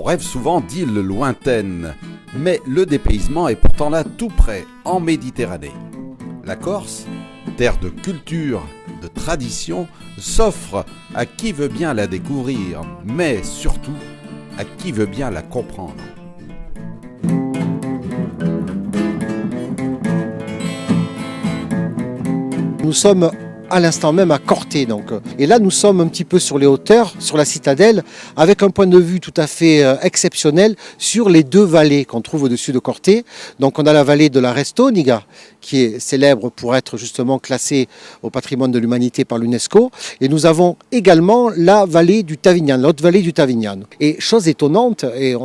On rêve souvent d'îles lointaines, mais le dépaysement est pourtant là tout près, en Méditerranée. La Corse, terre de culture, de tradition, s'offre à qui veut bien la découvrir, mais surtout à qui veut bien la comprendre. Nous sommes à l'instant même à Corté. Et là, nous sommes un petit peu sur les hauteurs, sur la citadelle, avec un point de vue tout à fait exceptionnel sur les deux vallées qu'on trouve au-dessus de Corté. Donc on a la vallée de la Restoniga, qui est célèbre pour être justement classée au patrimoine de l'humanité par l'UNESCO. Et nous avons également la vallée du Tavignan, l'autre vallée du Tavignan. Et chose étonnante, et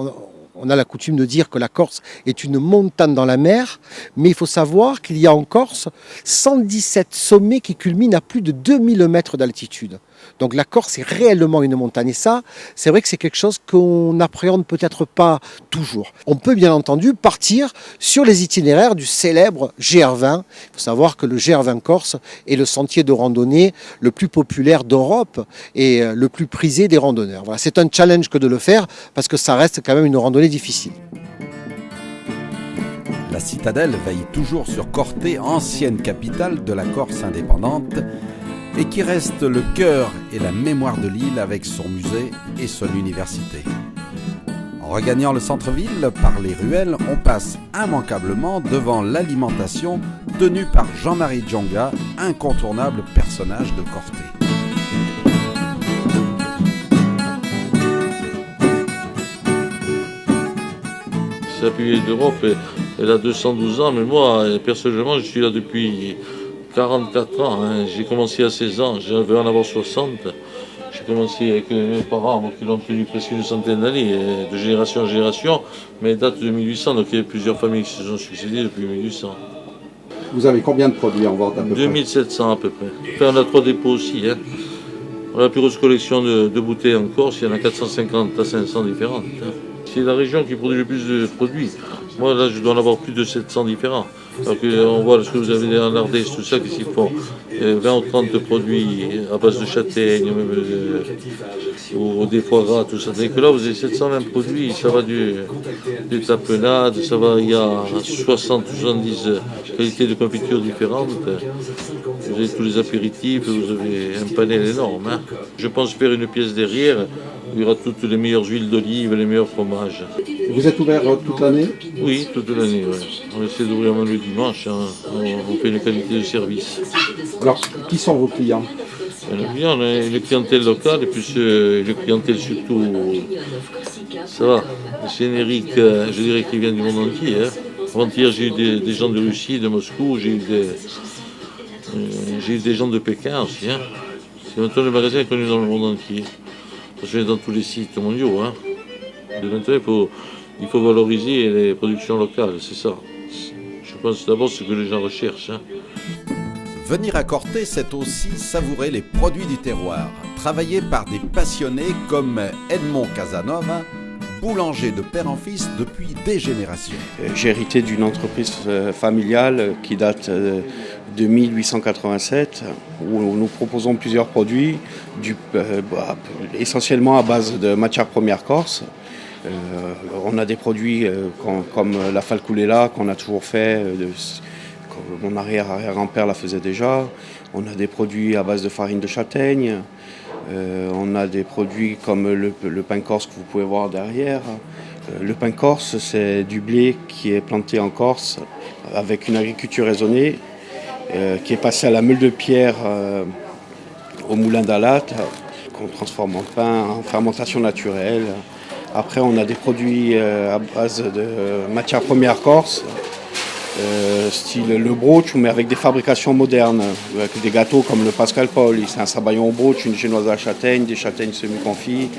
on a la coutume de dire que la Corse est une montagne dans la mer, mais il faut savoir qu'il y a en Corse 117 sommets qui culminent à plus de 2000 mètres d'altitude. Donc la Corse est réellement une montagne. Et ça, c'est vrai que c'est quelque chose qu'on n'appréhende peut-être pas toujours. On peut bien entendu partir sur les itinéraires du célèbre GR20. Il faut savoir que le GR20 Corse est le sentier de randonnée le plus populaire d'Europe et le plus prisé des randonneurs. Voilà, c'est un challenge que de le faire parce que ça reste quand même une randonnée difficile. La citadelle veille toujours sur Corté, ancienne capitale de la Corse indépendante, et qui reste le cœur et la mémoire de l'île avec son musée et son université. En regagnant le centre-ville par les ruelles, on passe immanquablement devant l'alimentation tenue par Jean-Marie Djonga, incontournable personnage de Corté. C'est la plus vieille d'Europe, elle a 212 ans, mais moi, personnellement, je suis là depuis 44 ans. J'ai commencé à 16 ans, j'avais en avoir 60. J'ai commencé avec mes parents qui l'ont tenu presque une centaine d'années, de génération en génération, mais elle date de 1800, donc il y a plusieurs familles qui se sont succédées depuis 1800. Vous avez combien de produits en vente à peu près ? 2700 à peu près. Enfin, on a 3 dépôts aussi. On a la plus grosse collection de bouteilles en Corse, il y en a 450 à 500 différentes. C'est la région qui produit le plus de produits. Moi, là, je dois en avoir plus de 700 différents. Donc, on voit ce que vous avez en Ardèche, tout ça, qu'est-ce qu'ils font 20 ou 30 produits à base de châtaigne, ou des foie gras, tout ça. Et que là, vous avez 720 produits, ça va du tapenade, ça va, il y a 60 ou 70 qualités de confiture différentes. Vous avez tous les apéritifs, vous avez un panel énorme. Je pense faire une pièce derrière. Il y aura toutes les meilleures huiles d'olive, les meilleurs fromages. Vous êtes ouvert toute l'année ? Oui, toute l'année. Ouais. On essaie d'ouvrir même le dimanche. On fait une qualité de service. Alors, qui sont vos clients ? On a une clientèle locale et puis une clientèle surtout, ça va, c'est générique, je dirais qui vient du monde entier. Avant-hier, j'ai eu des gens de Russie, de Moscou, j'ai eu des gens de Pékin aussi. C'est maintenant le magasin est connu dans le monde entier. Parce que dans tous les sites mondiaux. De maintenant, il faut valoriser les productions locales, c'est ça. Je pense d'abord ce que les gens recherchent. Venir à Corté, c'est aussi savourer les produits du terroir, travaillés par des passionnés comme Edmond Casanova, boulanger de père en fils depuis des générations. J'ai hérité d'une entreprise familiale qui date de 1887, où nous proposons plusieurs produits, essentiellement à base de matières premières corse. On a des produits comme la falcoulela qu'on a toujours fait, mon arrière-grand-père la faisait déjà. On a des produits à base de farine de châtaigne. On a des produits comme le pain corse que vous pouvez voir derrière. Le pain corse, c'est du blé qui est planté en Corse avec une agriculture raisonnée qui est passée à la meule de pierre au moulin d'Alate qu'on transforme en pain en fermentation naturelle. Après, on a des produits à base de matières premières corse, style le brooch, mais avec des fabrications modernes, avec des gâteaux comme le Pascal Paul. C'est un sabayon au brooch, une génoise à châtaigne, des châtaignes semi-confites.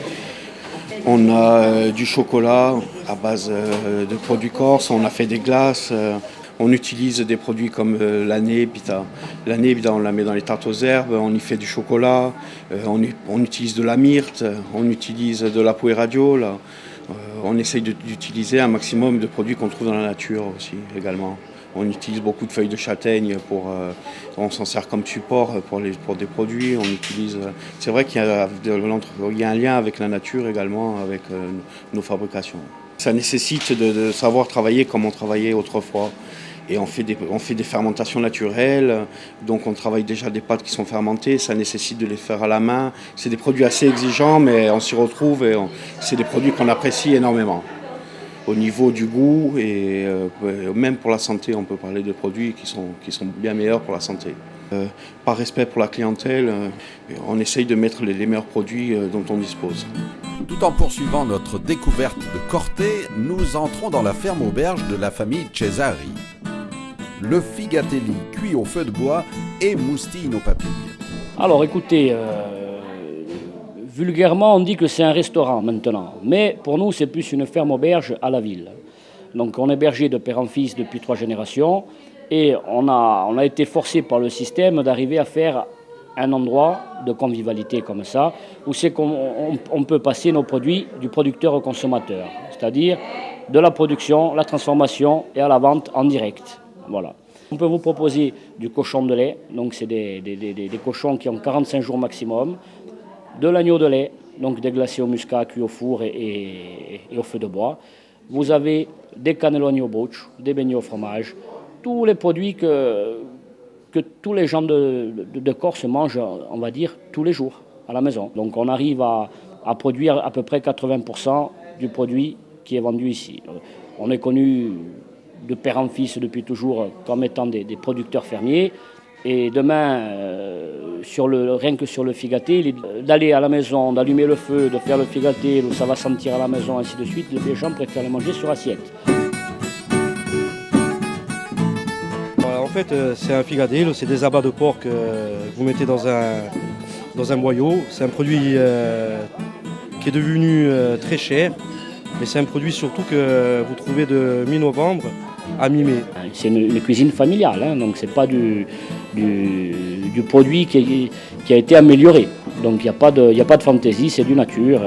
On a du chocolat à base de produits corse, on a fait des glaces. On utilise des produits comme la nébida. La nébida, on la met dans les tartes aux herbes, on y fait du chocolat, on utilise de la myrte, on utilise de la poé radio. On essaye d'utiliser un maximum de produits qu'on trouve dans la nature aussi également. On utilise beaucoup de feuilles de châtaigne on s'en sert comme support pour des produits. C'est vrai qu'il y a un lien avec la nature également, avec nos fabrications. Ça nécessite de savoir travailler comme on travaillait autrefois. Et on fait des fermentations naturelles, donc on travaille déjà des pâtes qui sont fermentées, ça nécessite de les faire à la main. C'est des produits assez exigeants, mais on s'y retrouve et c'est des produits qu'on apprécie énormément. Au niveau du goût et même pour la santé, on peut parler de produits qui sont bien meilleurs pour la santé. Par respect pour la clientèle, on essaye de mettre les meilleurs produits dont on dispose. Tout en poursuivant notre découverte de Corté, nous entrons dans la ferme auberge de la famille Cesari. Le figatelli cuit au feu de bois et moustille nos papilles. Alors écoutez, vulgairement on dit que c'est un restaurant maintenant, mais pour nous c'est plus une ferme auberge à la ville. Donc on est berger de père en fils depuis 3 générations et on a été forcé par le système d'arriver à faire un endroit de convivialité comme ça, où c'est qu'on peut passer nos produits du producteur au consommateur, c'est-à-dire de la production, la transformation et à la vente en direct. Voilà. On peut vous proposer du cochon de lait, donc c'est des cochons qui ont 45 jours maximum, de l'agneau de lait, donc déglacé au muscat, cuit au four et au feu de bois. Vous avez des cannelloni au bouche, des beignets au fromage, tous les produits que tous les gens de Corse mangent, on va dire, tous les jours à la maison. Donc on arrive à produire à peu près 80% du produit qui est vendu ici. On est connu de père en fils depuis toujours comme étant des producteurs fermiers. Et demain, rien que sur le figaté, d'aller à la maison, d'allumer le feu, de faire le figaté, où ça va sentir à la maison, ainsi de suite, les gens préfèrent le manger sur assiette. En fait, c'est un figadé, c'est des abats de porc que vous mettez dans un boyau. C'est un produit qui est devenu très cher, mais c'est un produit surtout que vous trouvez de mi-novembre à mi-mai. C'est une cuisine familiale, hein, donc c'est pas du produit qui a été amélioré. Donc il n'y a pas de fantaisie, c'est du nature.